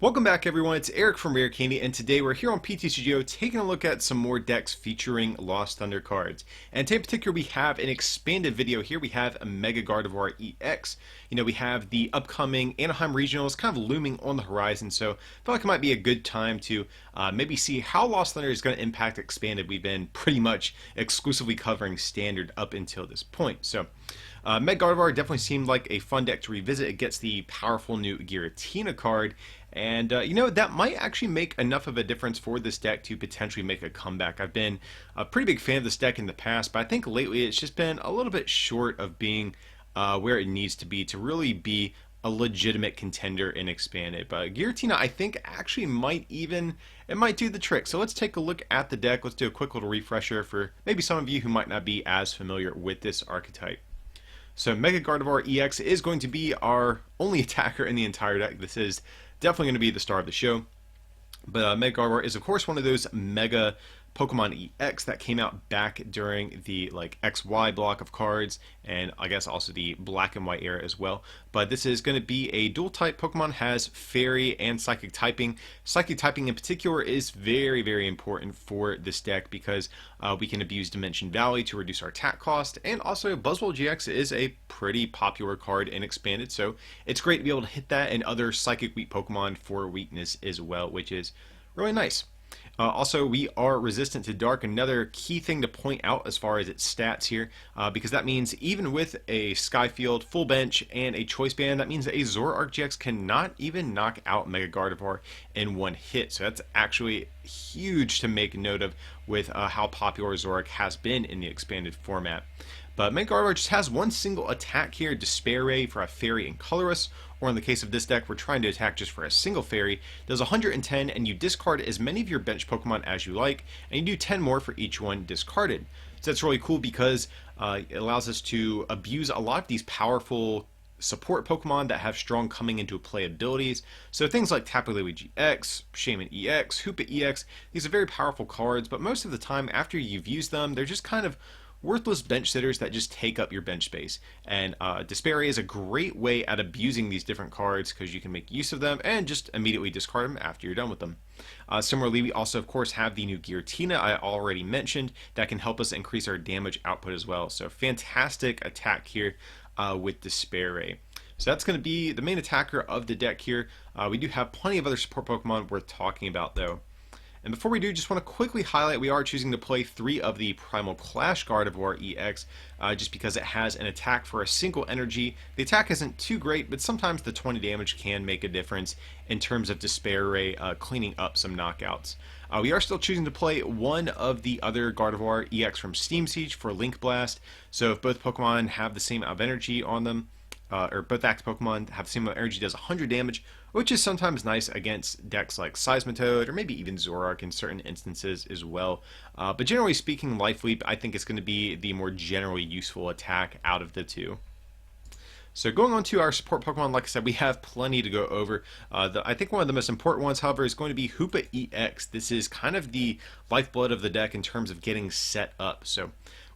Welcome back everyone, it's Eric from Rare Candy, and today we're here on PTCGO taking a look at some more decks featuring Lost Thunder cards. And today in particular we have an expanded video here. We have a Mega Gardevoir EX. We have the upcoming Anaheim Regionals kind of looming on the horizon, so I feel like it might be a good time to maybe see how Lost Thunder is going to impact expanded. We've been pretty much exclusively covering standard up until this point. So Mega Gardevoir definitely seemed like a fun deck to revisit. It gets the powerful new Giratina card, and that might actually make enough of a difference for this deck to potentially make a comeback. I've been a pretty big fan of this deck in the past, but I think lately it's just been a little bit short of being where it needs to be to really be a legitimate contender in expanded. But Giratina, I think, actually might do the trick. So let's take a look at the deck. Let's do a quick little refresher for maybe some of you who might not be as familiar with this archetype. So Mega Gardevoir EX is going to be our only attacker in the entire deck. This is definitely going to be the star of the show. But Mega Gardevoir is of course one of those Mega Pokemon EX that came out back during the XY block of cards, and I guess also the black and white era as well. But this is going to be a dual type Pokemon, has fairy and psychic typing. Psychic typing in particular is very, very important for this deck because we can abuse Dimension Valley to reduce our attack cost, and also Buzzwole GX is a pretty popular card in expanded, so it's great to be able to hit that and other psychic weak Pokemon for weakness as well, which is really nice. Also, we are resistant to dark, another key thing to point out as far as its stats here, because that means even with a Skyfield, full bench, and a choice band, that means that a Zoroark GX cannot even knock out Mega Gardevoir in one hit. So that's actually huge to make note of with how popular Zoroark has been in the expanded format. But Mega Gardevoir just has one single attack here, Despair Ray for a fairy and colorless, or in the case of this deck, we're trying to attack just for a single fairy. Does 110, and you discard as many of your bench Pokemon as you like, and you do 10 more for each one discarded. So that's really cool because it allows us to abuse a lot of these powerful support Pokemon that have strong coming into play abilities. So things like Tapu Lele GX, Shaymin EX, Hoopa EX, these are very powerful cards, but most of the time after you've used them, they're just kind of worthless bench sitters that just take up your bench space. And Despair is a great way at abusing these different cards because you can make use of them and just immediately discard them after you're done with them. Similarly, we also of course have the new Giratina I already mentioned that can help us increase our damage output as well. So fantastic attack here with Despair Ray. So that's going to be the main attacker of the deck here. We do have plenty of other support Pokemon worth talking about though. And before we do, just want to quickly highlight we are choosing to play 3 of the Primal Clash Gardevoir EX just because it has an attack for a single energy. The attack isn't too great, but sometimes the 20 damage can make a difference in terms of Despair Ray cleaning up some knockouts. We are still choosing to play one of the other Gardevoir EX from Steam Siege for Link Blast, so if both Pokemon have the same amount of energy on them, or both active Pokemon have the same amount of energy, does 100 damage, which is sometimes nice against decks like Seismitoad or maybe even Zoroark in certain instances as well. But generally speaking, Life Leap I think is going to be the more generally useful attack out of the two. So going on to our support Pokemon, like I said, we have plenty to go over. I think one of the most important ones, however, is going to be Hoopa EX. This is kind of the lifeblood of the deck in terms of getting set up. So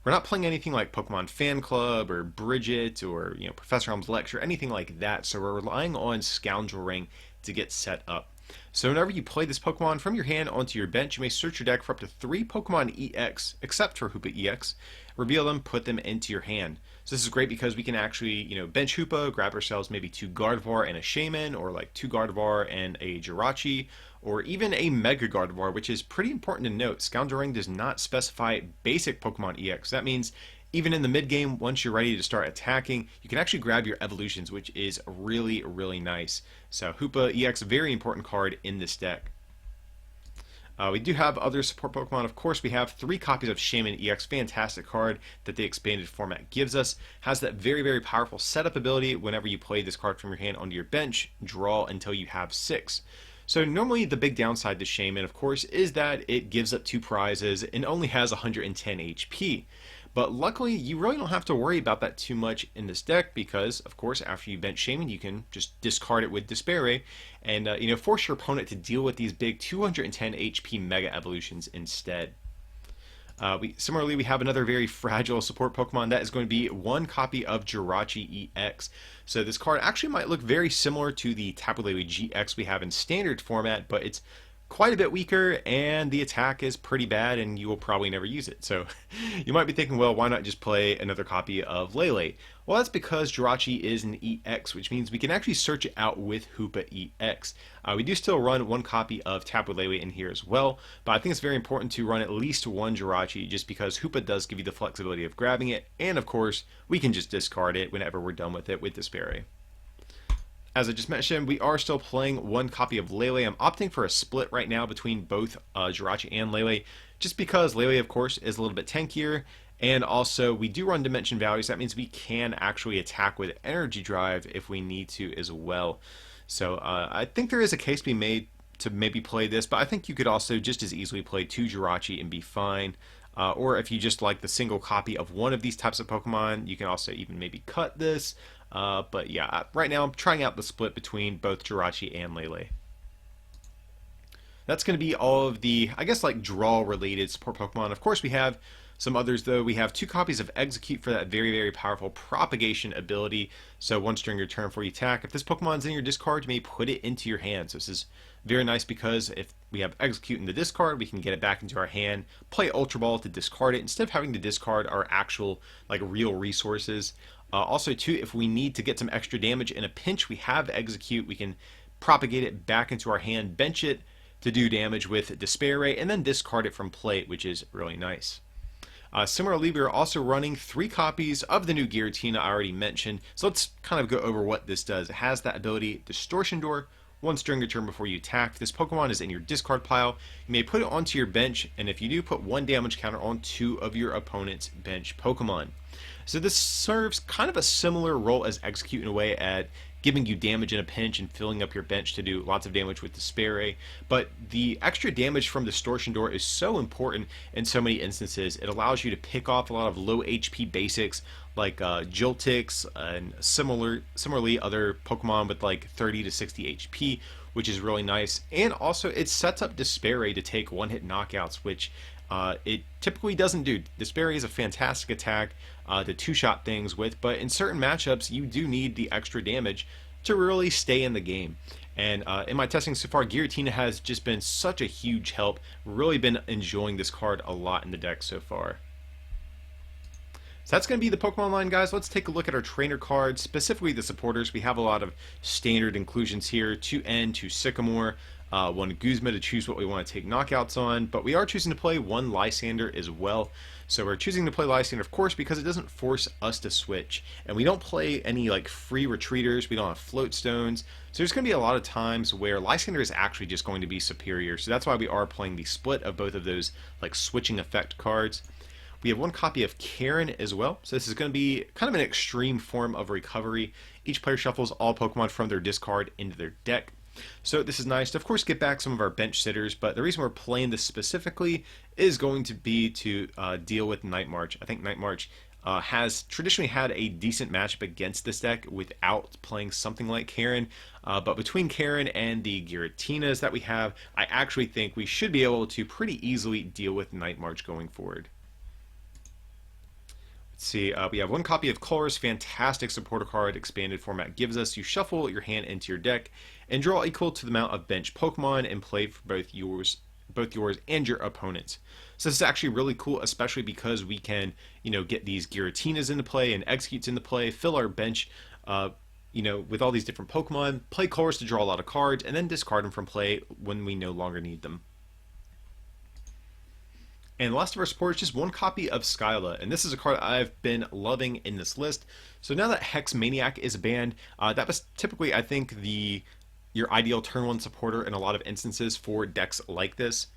we're not playing anything like Pokemon Fan Club or Bridget or Professor Elm's Lecture, anything like that. So we're relying on Scoundrel Ring to get set up. So whenever you play this Pokemon from your hand onto your bench, you may search your deck for up to 3 Pokemon EX, except for Hoopa EX, reveal them, put them into your hand. So this is great because we can actually, bench Hoopa, grab ourselves maybe 2 Gardevoir and a Shaymin, or like 2 Gardevoir and a Jirachi, or even a Mega Gardevoir, which is pretty important to note. Scoundrel Ring does not specify basic Pokemon EX. That means even in the mid game, once you're ready to start attacking, you can actually grab your evolutions, which is really, really nice. So Hoopa EX, very important card in this deck. We do have other support Pokemon. Of course, we have 3 copies of Shaymin EX, fantastic card that the expanded format gives us. Has that very, very powerful setup ability. Whenever you play this card from your hand onto your bench, draw until you have 6. So normally the big downside to Shaymin, of course, is that it gives up 2 prizes and only has 110 HP. But luckily, you really don't have to worry about that too much in this deck because, of course, after you bench Shaymin, you can just discard it with Despair Ray and force your opponent to deal with these big 210 HP Mega Evolutions instead. Similarly, we have another very fragile support Pokemon. That is going to be one copy of Giratina EX. So this card actually might look very similar to the Tapu Lele GX we have in standard format, but it's quite a bit weaker, and the attack is pretty bad, and you will probably never use it. So you might be thinking, well, why not just play another copy of Lele? Well, that's because Giratina is an EX, which means we can actually search it out with Hoopa EX. We do still run one copy of Tapu Lele in here as well, but I think it's very important to run at least one Giratina, just because Hoopa does give you the flexibility of grabbing it, and of course, we can just discard it whenever we're done with it with Despair. As I just mentioned, we are still playing one copy of Lele. I'm opting for a split right now between both Giratina and Lele, just because Lele, of course, is a little bit tankier, and also we do run Dimension Values. That means we can actually attack with Energy Drive if we need to as well. So I think there is a case to be made to maybe play this, but I think you could also just as easily play two Giratina and be fine. Or if you just like the single copy of one of these types of Pokemon, you can also even maybe cut this. But yeah, right now I'm trying out the split between both Giratina and Lele. That's going to be all of the, I guess, like draw-related support Pokemon. Of course, we have some others, though. We have two copies of Execute for that very, very powerful propagation ability. So once during your turn before you attack, if this Pokemon's in your discard, you may put it into your hand. So this is very nice because if we have Execute in the discard, we can get it back into our hand, play Ultra Ball to discard it, instead of having to discard our actual, like, real resources. Also, too, if we need to get some extra damage in a pinch, we have Execute. We can propagate it back into our hand, bench it to do damage with Despair Ray, and then discard it from plate, which is really nice. Similarly, we are also running 3 copies of the new Giratina I already mentioned. So let's kind of go over what this does. It has that ability, Distortion Door. Once during your turn before you attack, if this Pokemon is in your discard pile, you may put it onto your bench, and if you do, put 1 damage counter on 2 of your opponent's bench Pokemon. So this serves kind of a similar role as Execute in a way at giving you damage in a pinch and filling up your bench to do lots of damage with Despair Ray. But the extra damage from Distortion Door is so important in so many instances. It allows you to pick off a lot of low HP basics like Joltix and similarly other Pokemon with like 30 to 60 HP, which is really nice. And also it sets up Despair Ray to take one-hit knockouts, which it typically doesn't do. Despair Ray is a fantastic attack to two-shot things with, but in certain matchups you do need the extra damage to really stay in the game. And in my testing so far, Giratina has just been such a huge help. Really been enjoying this card a lot in the deck so far. So that's going to be the Pokemon line, guys. Let's take a look at our trainer cards, specifically the supporters. We have a lot of standard inclusions here, 2 N, 2 Sycamore, 1 Guzma to choose what we want to take knockouts on, but we are choosing to play 1 Lysander as well. So we're choosing to play Lysander, of course, because it doesn't force us to switch. And we don't play any like free retreaters, we don't have float stones. So there's going to be a lot of times where Lysander is actually just going to be superior. So that's why we are playing the split of both of those like switching effect cards. We have 1 copy of Karen as well, so this is going to be kind of an extreme form of recovery. Each player shuffles all Pokemon from their discard into their deck. So this is nice to, of course, get back some of our bench sitters, but the reason we're playing this specifically is going to be to deal with Night March. I think Night March has traditionally had a decent matchup against this deck without playing something like Karen, but between Karen and the Giratinas that we have, I actually think we should be able to pretty easily deal with Night March going forward. See, we have 1 copy of Color's fantastic supporter card expanded format gives us. You shuffle your hand into your deck and draw equal to the amount of bench Pokemon and play for both yours and your opponents. So this is actually really cool, especially because we can, get these Giratinas into play and Executes into play, fill our bench, with all these different Pokemon, play Colors to draw a lot of cards, and then discard them from play when we no longer need them. And the last of our support is just 1 copy of Skyla, and this is a card I've been loving in this list. So now that Hex Maniac is banned, that was typically, I think, your ideal turn 1 supporter in a lot of instances for decks like this.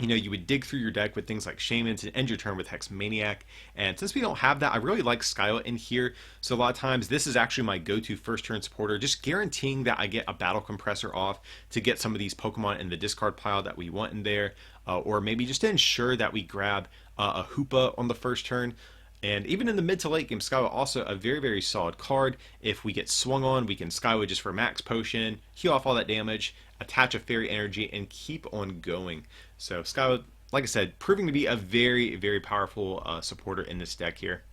You would dig through your deck with things like Shaman to end your turn with Hex Maniac, and since we don't have that, I really like Skyla in here. So a lot of times, this is actually my go-to first turn supporter, just guaranteeing that I get a Battle Compressor off to get some of these Pokemon in the discard pile that we want in there, or maybe just to ensure that we grab a Hoopa on the first turn. And even in the mid to late game, Skyla also a very, very solid card. If we get swung on, we can Skyla just for max potion, heal off all that damage, attach a Fairy Energy, and keep on going. So Skyla like I said, proving to be a very, very powerful supporter in this deck here.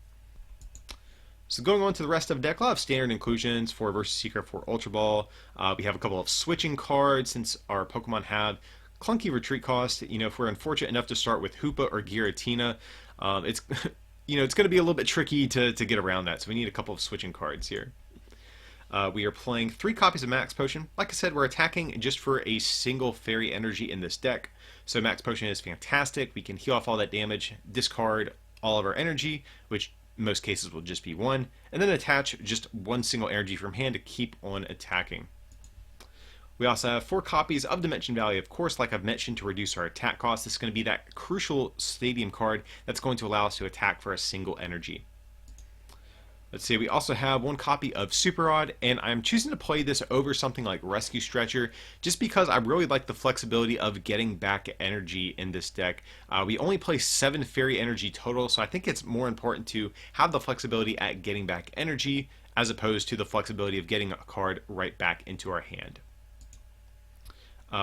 So going on to the rest of the deck, we'll have standard inclusions for Versus Seeker, for Ultra Ball. We have a couple of switching cards since our Pokemon have clunky retreat cost. You know, if we're unfortunate enough to start with Hoopa or Giratina, it's it's going to be a little bit tricky to get around that. So we need a couple of switching cards here. We are playing 3 copies of Max Potion. Like I said, we're attacking just for a single Fairy Energy in this deck. So Max Potion is fantastic. We can heal off all that damage, discard all of our energy, which in most cases will just be 1, and then attach just 1 single energy from hand to keep on attacking. We also have 4 copies of Dimension Valley, of course, like I've mentioned, to reduce our attack cost. This is going to be that crucial stadium card that's going to allow us to attack for a single energy. Let's see, we also have 1 copy of Super Odd, and I'm choosing to play this over something like Rescue Stretcher just because I really like the flexibility of getting back energy in this deck. We only play 7 Fairy Energy total, so I think it's more important to have the flexibility at getting back energy as opposed to the flexibility of getting a card right back into our hand.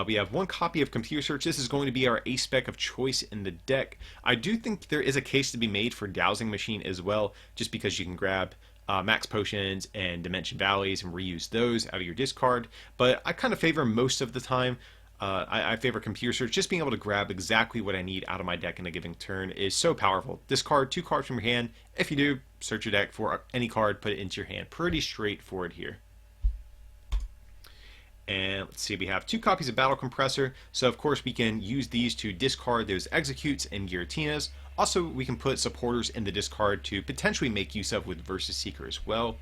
We have 1 copy of Computer Search. This is going to be our A-spec of choice in the deck. I do think there is a case to be made for Dowsing Machine as well, just because you can grab Max Potions and Dimension Valleys and reuse those out of your discard. But I kind of favor most of the time, I favor Computer Search. Just being able to grab exactly what I need out of my deck in a given turn is so powerful. Discard 2 cards from your hand. If you do, search your deck for any card, put it into your hand. Pretty straightforward here. And let's see, we have 2 copies of Battle Compressor, so of course we can use these to discard those Executes and Giratinas. Also, we can put supporters in the discard to potentially make use of with Versus Seeker as well.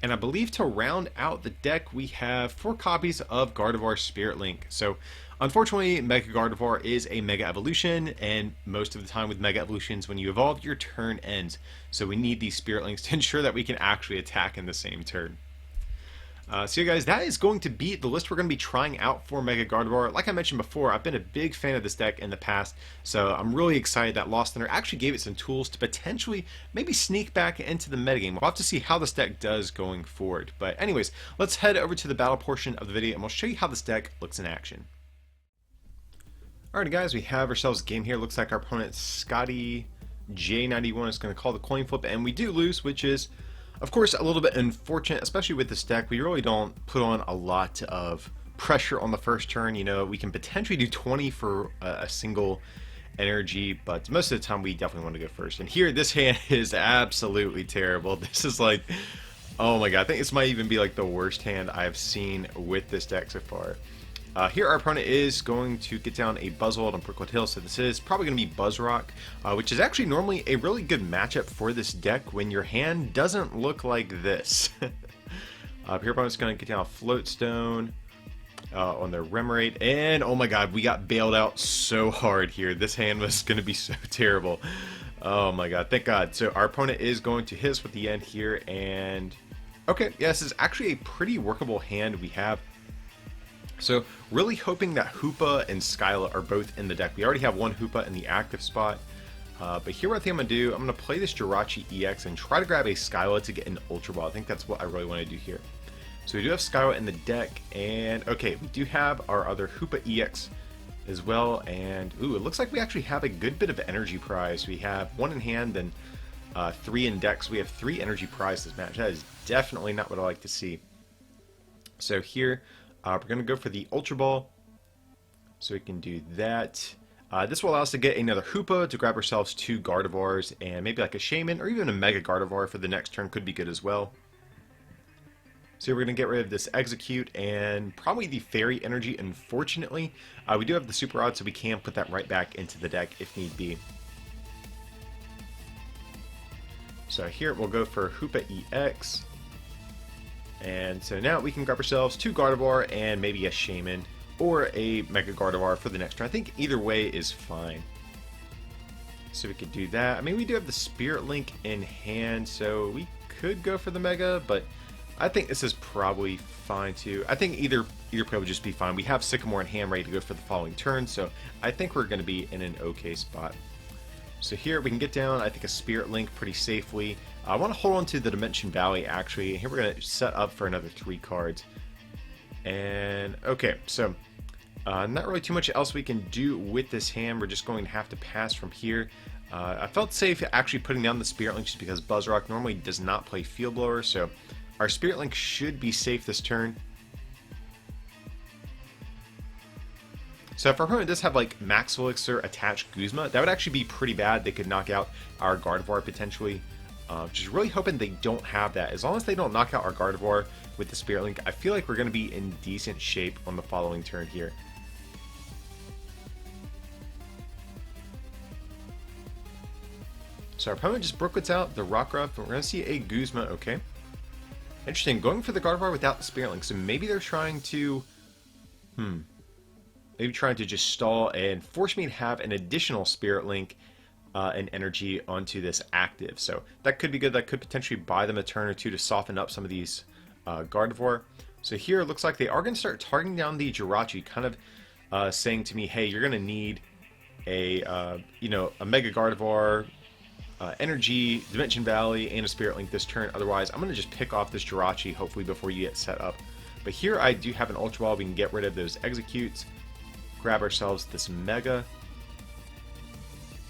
And I believe to round out the deck, we have 4 copies of Gardevoir Spirit Link. So unfortunately, Mega Gardevoir is a Mega Evolution, and most of the time with Mega Evolutions, when you evolve, your turn ends. So we need these Spirit Links to ensure that we can actually attack in the same turn. So yeah, guys, that is going to be the list we're going to be trying out for Mega Gardevoir. Like I mentioned before, I've been a big fan of this deck in the past, so I'm really excited that Lost Thunder actually gave it some tools to potentially maybe sneak back into the metagame. We'll have to see how this deck does going forward. But anyways, let's head over to the battle portion of the video, and we'll show you how this deck looks in action. Alright guys, we have ourselves a game here. Looks like our opponent, Scotty J91, is going to call the coin flip, and we do lose, which is of course a little bit unfortunate, especially with this deck. We really don't put on a lot of pressure on the first turn. You know, we can potentially do 20 for a single energy, but most of the time we definitely want to go first. And here, this hand is absolutely terrible. This is like, oh my god, I think this might even be like the worst hand I've seen with this deck so far. Here our opponent is going to get down a Buzzwole on Pricklet Hill, so this is probably going to be Buzzrock, which is actually normally a really good matchup for this deck when your hand doesn't look like this. Here our opponent's going to get down a Floatstone on their Remoraid, and oh my god, we got bailed out so hard here. This hand was going to be so terrible. Oh my god, thank god. So our opponent is going to hit us with the end here, and okay, yeah, this is actually a pretty workable hand we have. So really hoping that Hoopa and Skyla are both in the deck. We already have 1 Hoopa in the active spot. But here what I think I'm going to do, I'm going to play this Giratina EX and try to grab a Skyla to get an Ultra Ball. I think that's what I really want to do here. So we do have Skyla in the deck, and okay, we do have our other Hoopa EX as well. And ooh, it looks like we actually have a good bit of energy prize. We have 1 in hand and 3 in deck, so we have 3 energy prize this match. That is definitely not what I like to see. So here, we're going to go for the Ultra Ball, so we can do that. This will allow us to get another Hoopa to grab ourselves 2 Gardevoirs, and maybe like a Shaman, or even a Mega Gardevoir for the next turn could be good as well. So we're going to get rid of this Execute, and probably the Fairy Energy, unfortunately. We do have the Super Odd, so we can put that right back into the deck if need be. So here we'll go for Hoopa EX. And so now we can grab ourselves 2 Gardevoir and maybe a Shaman or a Mega Gardevoir for the next turn. I think either way is fine. So we could do that. I mean, we do have the Spirit Link in hand, so we could go for the Mega, but I think this is probably fine too. I think either play would just be fine. We have Sycamore in hand ready to go for the following turn, so I think we're going to be in an okay spot. So here we can get down, I think, a Spirit Link pretty safely. I want to hold on to the Dimension Valley, actually. Here we're going to set up for another 3 cards. And, okay, so Not really too much else we can do with this hand. We're just going to have to pass from here. I felt safe actually putting down the Spirit Link just because Buzzrock normally does not play Field Blower, so our Spirit Link should be safe this turn. So if our opponent does have like Max Elixir attached Guzma, that would actually be pretty bad. They could knock out our Gardevoir potentially. Just really hoping they don't have that. As long as they don't knock out our Gardevoir with the Spirit Link, I feel like we're going to be in decent shape on the following turn here. So our opponent just Brookwoods out the Rockruff, and we're going to see a Guzma, okay. Interesting, going for the Gardevoir without the Spirit Link, so maybe they're trying to, maybe trying to just stall and force me to have an additional Spirit Link and energy onto this active. So that could be good, that could potentially buy them a turn or two to soften up some of these Gardevoir. So here it looks like they are going to start targeting down the Jirachi, kind of saying to me, hey, you're going to need a, you know, a Mega Gardevoir, energy, Dimension Valley, and a Spirit Link this turn. Otherwise, I'm going to just pick off this Jirachi, hopefully, before you get set up. But here I do have an Ultra Ball. We can get rid of those Executes, grab ourselves this Mega,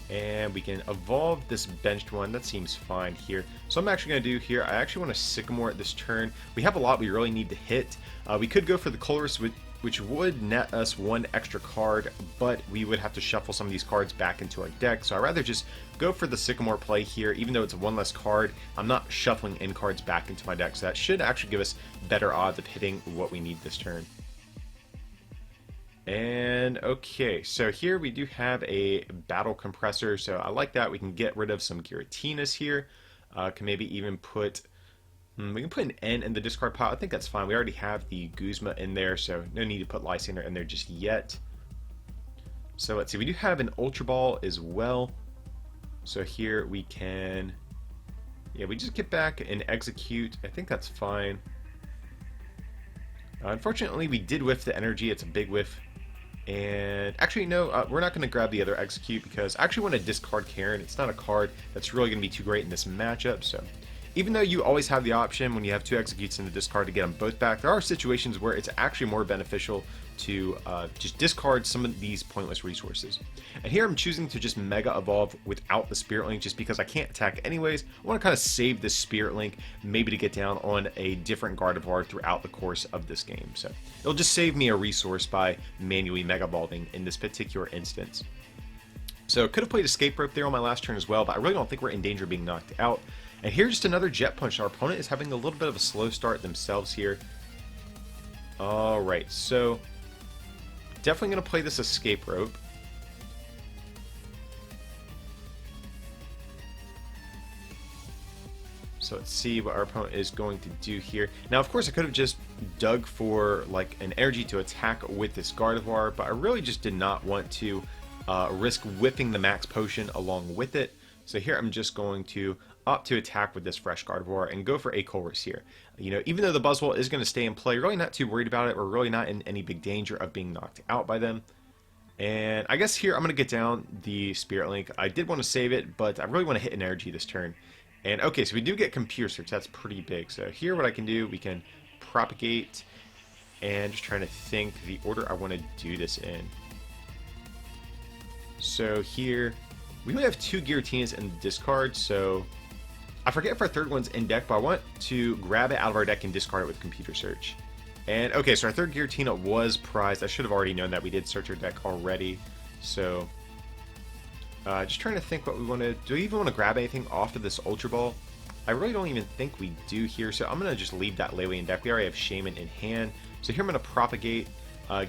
and we can evolve this benched one. That seems fine here. So I'm actually going to do here, I actually want to Sycamore at this turn. We have a lot we really need to hit. We could go for the Colress, which would net us one extra card, but we would have to shuffle some of these cards back into our deck. So I'd rather just go for the Sycamore play here. Even though it's one less card, I'm not shuffling in cards back into my deck, so that should actually give us better odds of hitting what we need this turn. And okay, so here we do have a Battle Compressor, so I like that. We can get rid of some Giratinas here. Can maybe even put... we can put an N in the discard pile. I think that's fine. We already have the Guzma in there, so no need to put Lysander in there just yet. So let's see. We do have an Ultra Ball as well. So here we can... yeah, we just get back and execute. I think that's fine. Unfortunately, we did whiff the energy. It's a big whiff. And actually, no, we're not going to grab the other execute because I actually want to discard Karen. It's not a card that's really going to be too great in this matchup, so... even though you always have the option when you have two executes in the discard to get them both back, there are situations where it's actually more beneficial to just discard some of these pointless resources. And here I'm choosing to just Mega Evolve without the Spirit Link just because I can't attack anyways. I want to kind of save this Spirit Link maybe to get down on a different Gardevoir throughout the course of this game. So it'll just save me a resource by manually Mega Evolving in this particular instance. So could have played Escape Rope there on my last turn as well, but I really don't think we're in danger of being knocked out. And here's just another Jet Punch. Our opponent is having a little bit of a slow start themselves here. Alright, so definitely going to play this Escape Rope. So let's see what our opponent is going to do here. Now, of course, I could have just dug for like an energy to attack with this Gardevoir, but I really just did not want to risk whipping the Max Potion along with it. So here I'm just going to opt to attack with this fresh Gardevoir and go for a Colress here. You know, even though the Buzzwole is going to stay in play, really not too worried about it. We're really not in any big danger of being knocked out by them. And I guess here I'm going to get down the Spirit Link. I did want to save it, but I really want to hit an energy this turn. And okay, so we do get Computer Search. That's pretty big. So here what I can do, we can Propagate, and just trying to think the order I want to do this in. So here, we only have two Giratinas in the discard, so I forget if our third one's in deck, but I want to grab it out of our deck and discard it with Computer Search. And okay, so our third Giratina was prized. I should have already known that. We did search our deck already. So just trying to think what we want to... do we even want to grab anything off of this Ultra Ball? I really don't even think we do here, so I'm going to just leave that Leeway in deck. We already have Shaman in hand. So here I'm going to Propagate,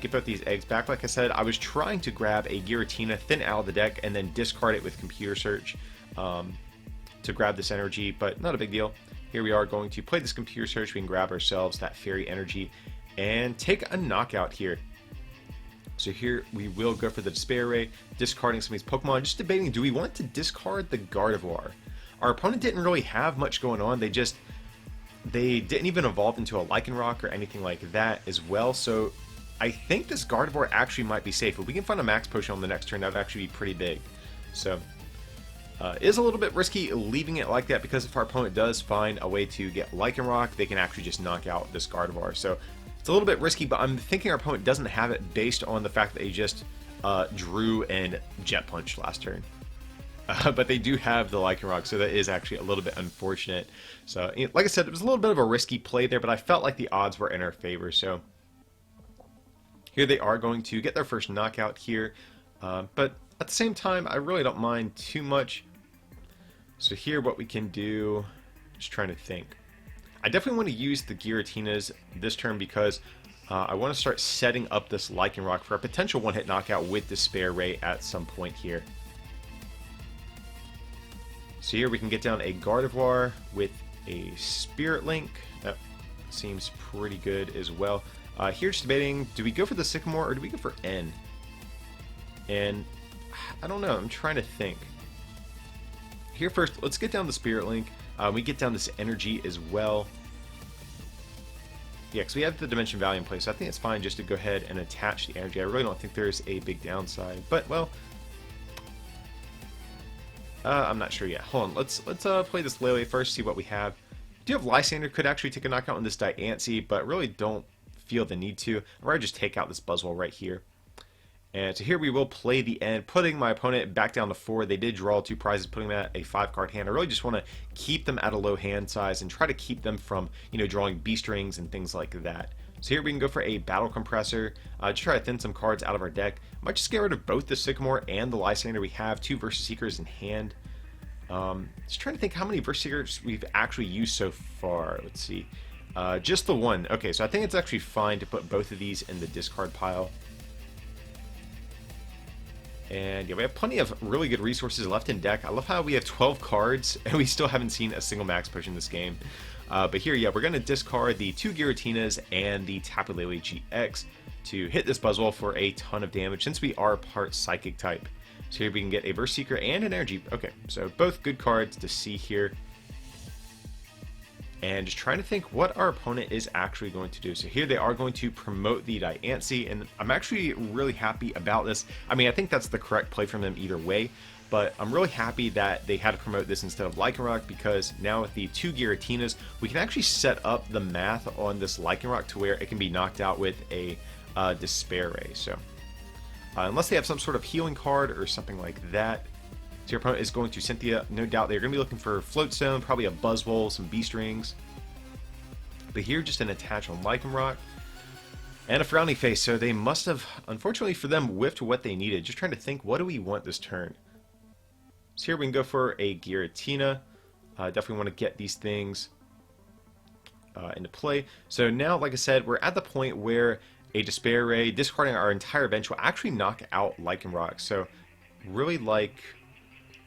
get both these eggs back. Like I said, I was trying to grab a Giratina, thin out of the deck, and then discard it with Computer Search to grab this energy, but not a big deal. Here we are going to play this Computer Search. We can grab ourselves that Fairy Energy and take a knockout here. So here we will go for the Despair Ray, discarding some of these Pokemon. Just debating, do we want to discard the Gardevoir? Our opponent didn't really have much going on. They didn't even evolve into a Lycanroc or anything like that as well. So I think this Gardevoir actually might be safe. If we can find a Max Potion on the next turn, that would actually be pretty big. So it is a little bit risky leaving it like that, because if our opponent does find a way to get Lycanroc, they can actually just knock out this Gardevoir. So It's a little bit risky, but I'm thinking our opponent doesn't have it based on the fact that they just drew and Jet Punch last turn. But they do have the Lycanroc, so that is actually a little bit unfortunate. So, like I said, it was a little bit of a risky play there, but I felt like the odds were in our favor. So here they are going to get their first knockout here. But at the same time, I really don't mind too much. So here what we can do, just trying to think. I definitely want to use the Giratinas this turn because I want to start setting up this Lycanroc for a potential one-hit knockout with Despair Ray at some point here. So here we can get down a Gardevoir with a Spirit Link. That seems pretty good as well. Here just debating, do we go for the Sycamore or do we go for N? And I don't know, I'm trying to think. Here first, let's get down the Spirit Link. We get down this Energy as well. Yeah, because we have the Dimension Value in place, so I think it's fine just to go ahead and attach the Energy. I really don't think there's a big downside, but, well, I'm not sure yet. Hold on, let's play this Lele first, see what we have. We do have Lysander, could actually take a knockout on this Diancie, but really don't feel the need to. I'd rather just take out this Buzzwole right here. And so here we will play the end, putting my opponent back down to 4. They did draw 2 prizes, putting them at a 5-card hand. I really just want to keep them at a low hand size and try to keep them from, drawing B-strings and things like that. So here we can go for a Battle Compressor, just try to thin some cards out of our deck. Might just get rid of both the Sycamore and the Lysander. We have 2 Versus Seekers in hand. Just trying to think how many Versus Seekers we've actually used so far. Let's see. Just the one. Okay, so I think it's actually fine to put both of these in the discard pile. And yeah, we have plenty of really good resources left in deck. I love how we have 12 cards and we still haven't seen a single max push in this game. But here, yeah, we're going to discard the 2 Giratinas and the Tapu Lele GX to hit this Buzzwole for a ton of damage since we are part Psychic type. So here we can get a Verse Seeker and an Energy. Okay, so both good cards to see here. And just trying to think what our opponent is actually going to do. So here they are going to promote the Diancie, and I'm actually really happy about this. I mean, I think that's the correct play from them either way, but I'm really happy that they had to promote this instead of Lycanroc, because now with the 2 Giratinas, we can actually set up the math on this Lycanroc to where it can be knocked out with a Despair Ray. So unless they have some sort of healing card or something like that. So your opponent is going to Cynthia. No doubt they're going to be looking for Floatstone, probably a Buzzwole, some B-strings. But here, just an attach on Lycanroc. And a Frowny Face. So they must have, unfortunately for them, whiffed what they needed. Just trying to think, what do we want this turn? So here we can go for a Giratina. Definitely want to get these things into play. So now, like I said, we're at the point where a Despair Ray, discarding our entire bench, will actually knock out Lycanroc. So really like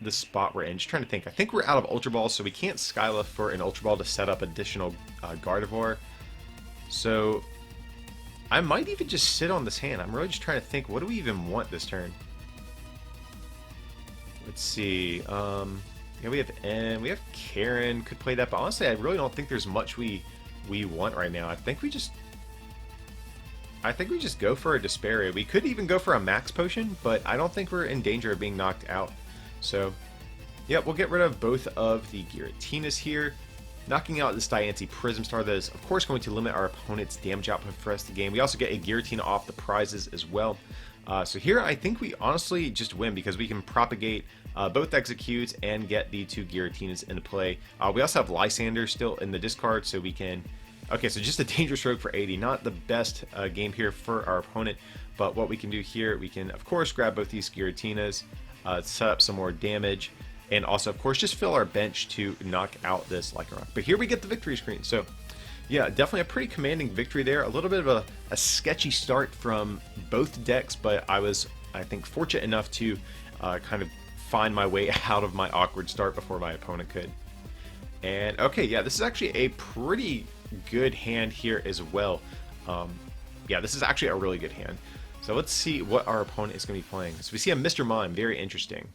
the spot we're in. Just trying to think. I think we're out of Ultra Balls, so we can't Skylift for an Ultra Ball to set up additional Gardevoir. So I might even just sit on this hand. I'm really just trying to think, what do we even want this turn? Let's see. Yeah, we have N, we have Karen, could play that, but honestly, I really don't think there's much we want right now. I think we just go for a Despair Ray. We could even go for a Max Potion, but I don't think we're in danger of being knocked out. So, yeah, we'll get rid of both of the Giratinas here, knocking out this Diancie Prism Star that is, of course, going to limit our opponent's damage output for the rest of the game. We also get a Giratina off the prizes as well. So here, I think we honestly just win because we can propagate both executes and get the 2 Giratinas into play. We also have Lysander still in the discard, so we can... Okay, so just a Dangerous Rogue for 80. Not the best game here for our opponent, but what we can do here, we can, of course, grab both these Giratinas, set up some more damage, and also, of course, just fill our bench to knock out this Lycanroc. But here we get the victory screen. So, yeah, definitely a pretty commanding victory there. A little bit of a sketchy start from both decks, but I was, I think, fortunate enough to kind of find my way out of my awkward start before my opponent could. And, okay, yeah, this is actually a pretty good hand here as well. Yeah, this is actually a really good hand. So let's see what our opponent is going to be playing. So we see a Mr. Mime, very interesting.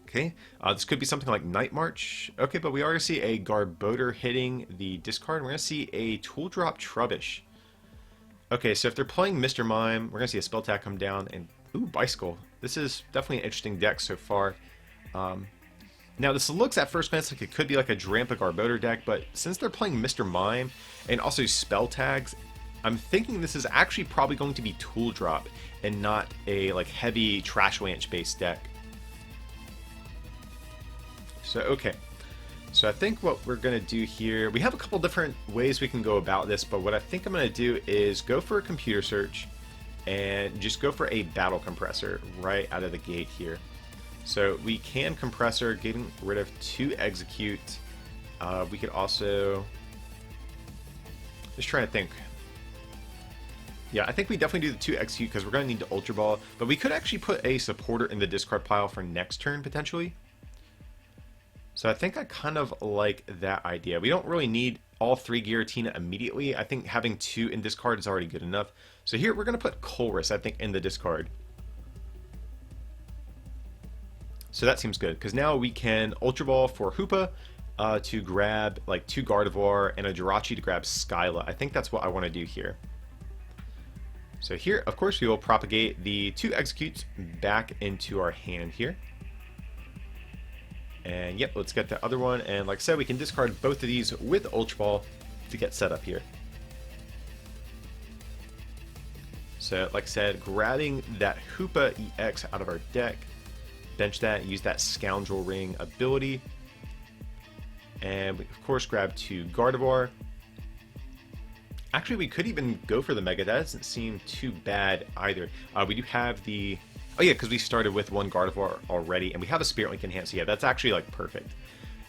Okay, this could be something like Night March. Okay, but we are going to see a Garbodor hitting the discard. We're going to see a Tool Drop Trubbish. Okay, so if they're playing Mr. Mime, we're going to see a Spell Tag come down and... Ooh, Bicycle. This is definitely an interesting deck so far. Now, this looks at first glance like it could be like a Drampa Garbodor deck, but since they're playing Mr. Mime and also Spell Tags, I'm thinking this is actually probably going to be tool drop and not a like heavy trash lanch based deck. So okay, so I think what we're gonna do here, we have a couple different ways we can go about this, but what I think I'm gonna do is go for a computer search and just go for a battle compressor right out of the gate here. So we can compressor, getting rid of 2 execute. We could also, just trying to think. Yeah, I think we definitely do the 2 execute because we're going to need to Ultra Ball, but we could actually put a supporter in the discard pile for next turn potentially. So I think I kind of like that idea. We don't really need all 3 Giratina immediately. I think having 2 in discard is already good enough. So here we're going to put Colress, I think, in the discard. So that seems good, because now we can Ultra Ball for Hoopa to grab like 2 Gardevoir and a Jirachi to grab Skyla. I think that's what I want to do here. So here, of course, we will propagate the 2 executes back into our hand here. And yep, let's get the other one. And like I said, we can discard both of these with Ultra Ball to get set up here. So like I said, grabbing that Hoopa EX out of our deck. Bench that, use that Scoundrel Ring ability. And we, of course, grab 2 Gardevoir. Actually, we could even go for the Mega. That doesn't seem too bad either. We do have the... Oh yeah, because we started with 1 Gardevoir already, and we have a Spirit Link in hand, so yeah, that's actually like perfect.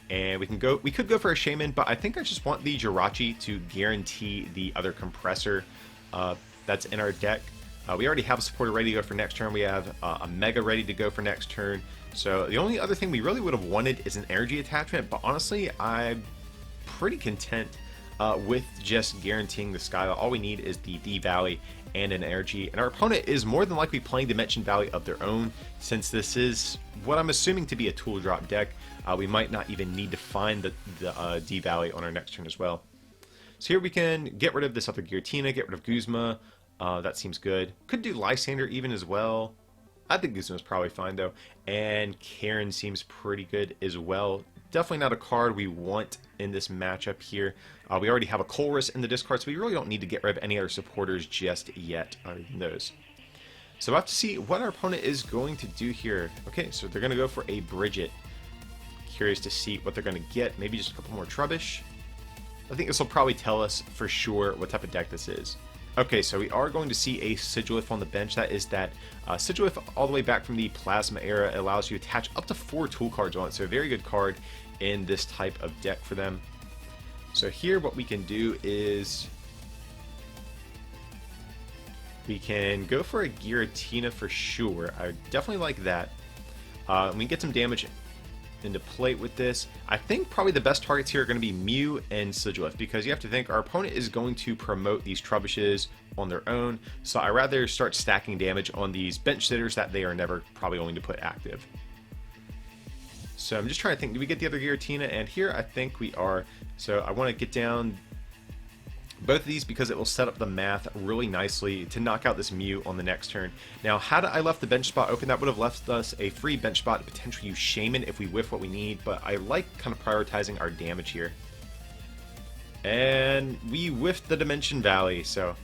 And we can go. We could go for a Shaman, but I think I just want the Jirachi to guarantee the other compressor that's in our deck. We already have a supporter ready to go for next turn. We have a Mega ready to go for next turn. So the only other thing we really would have wanted is an energy attachment, but honestly, I'm pretty content with just guaranteeing the Skyla. All we need is the D Valley and an energy, and our opponent is more than likely playing Dimension Valley of their own. Since this is what I'm assuming to be a tool drop deck, we might not even need to find the D Valley on our next turn as well. So here we can get rid of this other Giratina, get rid of Guzma. That seems good. Could do Lysander even as well. I think Guzma's probably fine though. And Karen seems pretty good as well. Definitely not a card we want in this matchup here. We already have a Colress in the discard, so we really don't need to get rid of any other supporters just yet other than those. So we'll have to see what our opponent is going to do here. Okay, so they're going to go for a Bridget. Curious to see what they're going to get. Maybe just a couple more Trubbish. I think this will probably tell us for sure what type of deck this is. Okay, so we are going to see a Sigilyph on the bench. That is that Sigilyph all the way back from the Plasma era. It allows you to attach up to 4 tool cards on it, so a very good card in this type of deck for them. So here what we can do is we can go for a Giratina for sure. I definitely like that. We can get some damage into play with this. I think probably the best targets here are going to be Mew and Sigilyph, because you have to think our opponent is going to promote these Trubbishes on their own, so I'd rather start stacking damage on these bench sitters that they are never probably going to put active. So I'm just trying to think, do we get the other Giratina? And here I think we are. So I want to get down both of these because it will set up the math really nicely to knock out this Mew on the next turn. Now, had I left the bench spot open, that would have left us a free bench spot to potentially use Shaman if we whiff what we need, but I like kind of prioritizing our damage here. And we whiffed the Dimension Valley, so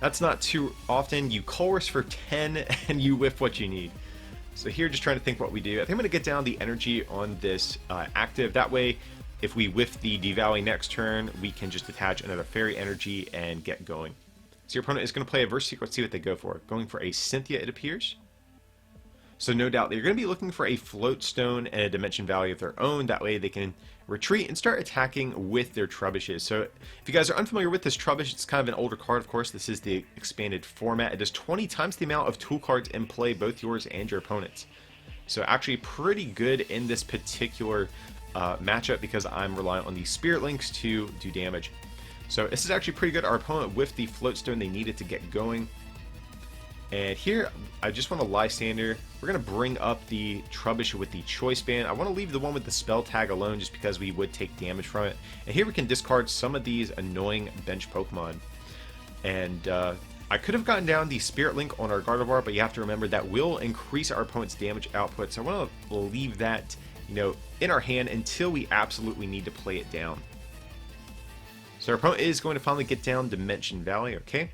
that's not too often. You Colress for 10 and you whiff what you need. So here, just trying to think what we do. I think I'm going to get down the energy on this active. That way, if we whiff the D-Valley next turn, we can just attach another Fairy Energy and get going. So your opponent is going to play a Verse. Let's see what they go for. Going for a Cynthia, it appears. So no doubt they're going to be looking for a Float Stone and a Dimension Valley of their own. That way they can retreat and start attacking with their Trubbishes. So if you guys are unfamiliar with this Trubbish, it's kind of an older card, of course. This is the expanded format. It does 20 times the amount of tool cards in play, both yours and your opponent's. So actually pretty good in this particular matchup because I'm relying on the Spirit Links to do damage. So this is actually pretty good. Our opponent with the Float Stone they needed to get going. And here, I just want to Lysander. We're going to bring up the Trubbish with the Choice Band. I want to leave the one with the Spell Tag alone just because we would take damage from it. And here we can discard some of these annoying bench Pokemon. And I could have gotten down the Spirit Link on our Gardevoir, but you have to remember that will increase our opponent's damage output. So I want to leave that, you know, in our hand until we absolutely need to play it down. So So our opponent is going to finally get down Dimension Valley, okay.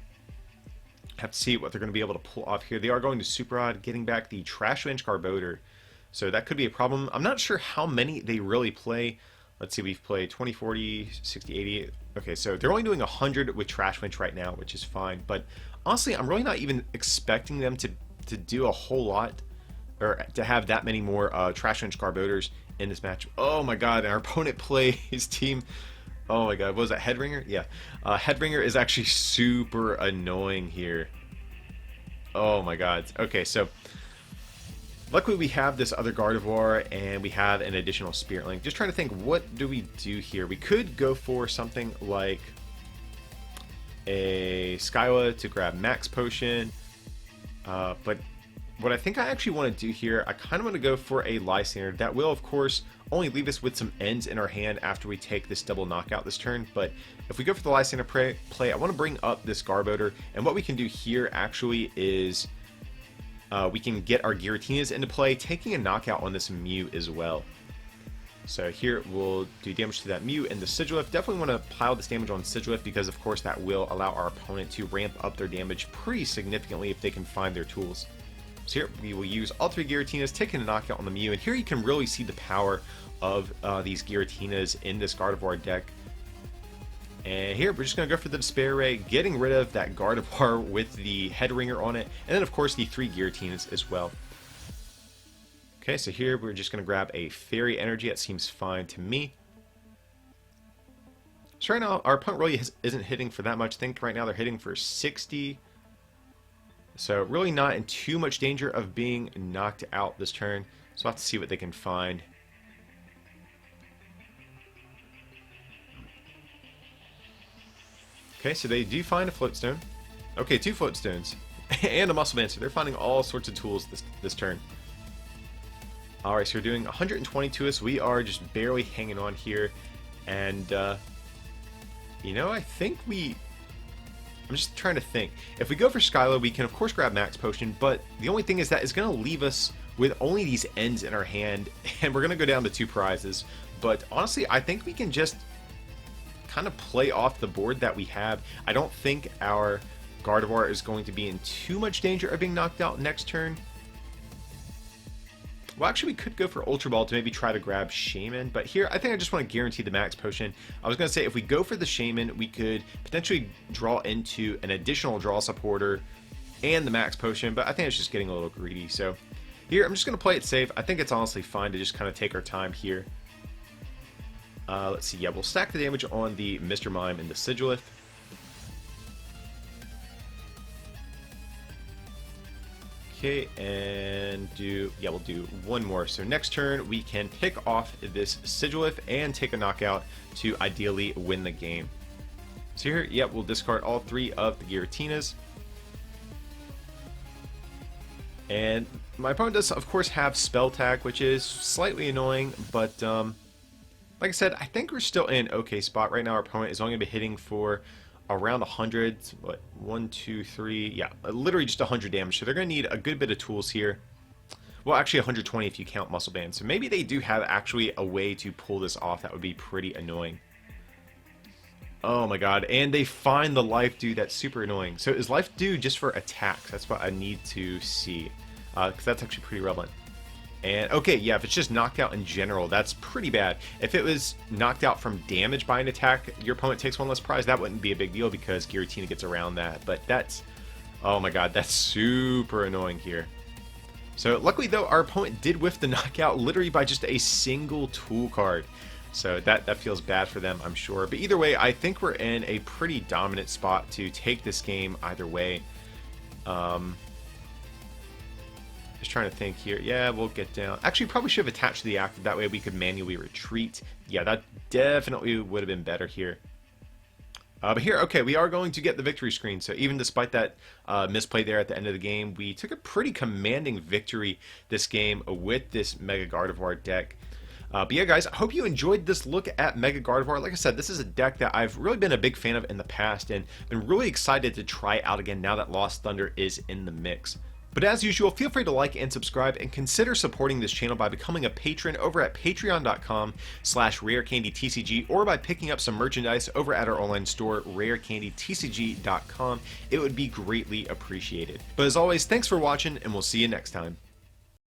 Have to see what they're going to be able to pull off here. They are going to Super Odd, getting back the Trash Bench Garbodor. So that could be a problem. I'm not sure how many they really play. Let's see, we've played 20, 40, 60, 80. Okay, so they're only doing 100 with Trash Bench right now, which is fine. But honestly, I'm really not even expecting them to do a whole lot, or to have that many more Trash Bench Garbodors in this match. Oh my god, and our opponent plays team... Oh my god, what was that, Headringer? Yeah. Headringer is actually super annoying here. Oh my god. Okay, so luckily we have this other Gardevoir, and we have an additional Spirit Link. Just trying to think, what do we do here? We could go for something like a Skyla to grab Max Potion, but what I think I actually want to do here, I kind of want to go for a Lysander. That will, of course, only leave us with some ends in our hand after we take this double knockout this turn. But if we go for the Lysander play, I want to bring up this Garbodor. And what we can do here actually is we can get our Giratinas into play, taking a knockout on this Mew as well. So here we'll do damage to that Mew and the Sigilyph. Definitely want to pile this damage on Sigilyph because, of course, that will allow our opponent to ramp up their damage pretty significantly if they can find their tools. So here we will use all three Giratinas, taking a knockout on the Mew, and here you can really see the power of these Giratinas in this Gardevoir deck. And here we're just going to go for the Despair Ray, getting rid of that Gardevoir with the Headringer on it, and then of course the three Giratinas as well. Okay, so here we're just going to grab a Fairy Energy. That seems fine to me. So right now our opponent really isn't hitting for that much. I think right now they're hitting for 60. So really not in too much danger of being knocked out this turn. So we'll have to see what they can find. Okay, so they do find a Float Stone. Okay, 2 Float Stones. And a Muscle Band. So they're finding all sorts of tools this turn. Alright, so we're doing 120 to us. We are just barely hanging on here. And, you know, I think I'm just trying to think. If we go for Skyla, we can of course grab Max Potion, but the only thing is that it's going to leave us with only these ends in our hand, and we're going to go down to 2 prizes. But honestly, I think we can just kind of play off the board that we have. I don't think our Gardevoir is going to be in too much danger of being knocked out next turn. Well, actually, we could go for Ultra Ball to maybe try to grab Shaman, but here, I think I just want to guarantee the Max Potion. I was going to say, if we go for the Shaman, we could potentially draw into an additional draw supporter and the Max Potion, but I think it's just getting a little greedy. So here, I'm just going to play it safe. I think it's honestly fine to just kind of take our time here. Let's see. Yeah, we'll stack the damage on the Mr. Mime and the Sigilyph. Okay, and we'll do one more. So next turn, we can pick off this Sigilyph and take a knockout to ideally win the game. So here, yep, we'll discard all 3 of the Giratinas. And my opponent does, of course, have Spell Tag, which is slightly annoying, but like I said, I think we're still in an okay spot. Right now, our opponent is only going to be hitting for around 100, what, 1, 2, 3, yeah, literally just 100 damage. So they're going to need a good bit of tools here. Well, actually 120 if you count Muscle Band. So maybe they do have actually a way to pull this off that would be pretty annoying. Oh my god, and they find the Life Dew. That's super annoying. So is Life Dew just for attacks? That's what I need to see, because that's actually pretty relevant. And okay, yeah, if it's just knocked out in general, that's pretty bad. If it was knocked out from damage by an attack, your opponent takes 1 less prize, that wouldn't be a big deal because Giratina gets around that. But that's, oh my god, that's super annoying here. So luckily though, our opponent did whiff the knockout literally by just a single tool card. So that feels bad for them, I'm sure. But either way, I think we're in a pretty dominant spot to take this game either way. Just trying to think here. Yeah, we'll get down. Actually, probably should have attached to the active. That way we could manually retreat. Yeah, that definitely would have been better here. But here, okay, we are going to get the victory screen. So even despite that misplay there at the end of the game, we took a pretty commanding victory this game with this Mega Gardevoir deck. But yeah, guys, I hope you enjoyed this look at Mega Gardevoir. Like I said, this is a deck that I've really been a big fan of in the past and been really excited to try out again now that Lost Thunder is in the mix. But as usual, feel free to like and subscribe, and consider supporting this channel by becoming a patron over at patreon.com/rarecandytcg, or by picking up some merchandise over at our online store, rarecandytcg.com. It would be greatly appreciated. But as always, thanks for watching, and we'll see you next time.